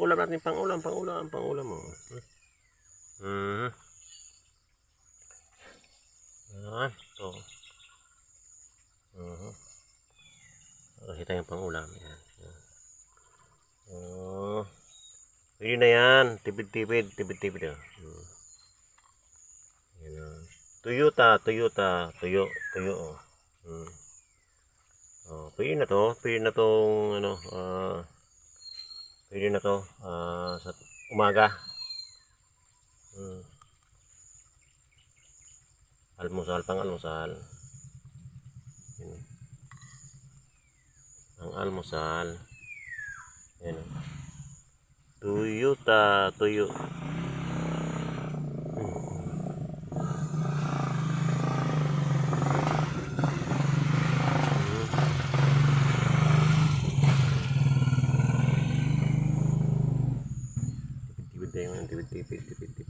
ulam natin, pang-ulam, mo. Yan, ito. Kita yung pang-ulam. Yan. Pwede na yan. Tipid-tipid. Yan. Tuyo. Pwede na to. Pwede na tong pwede na to sa umaga. Almusal, pang-almusal. Ang almusal. Yan. Tuyo. Tipid.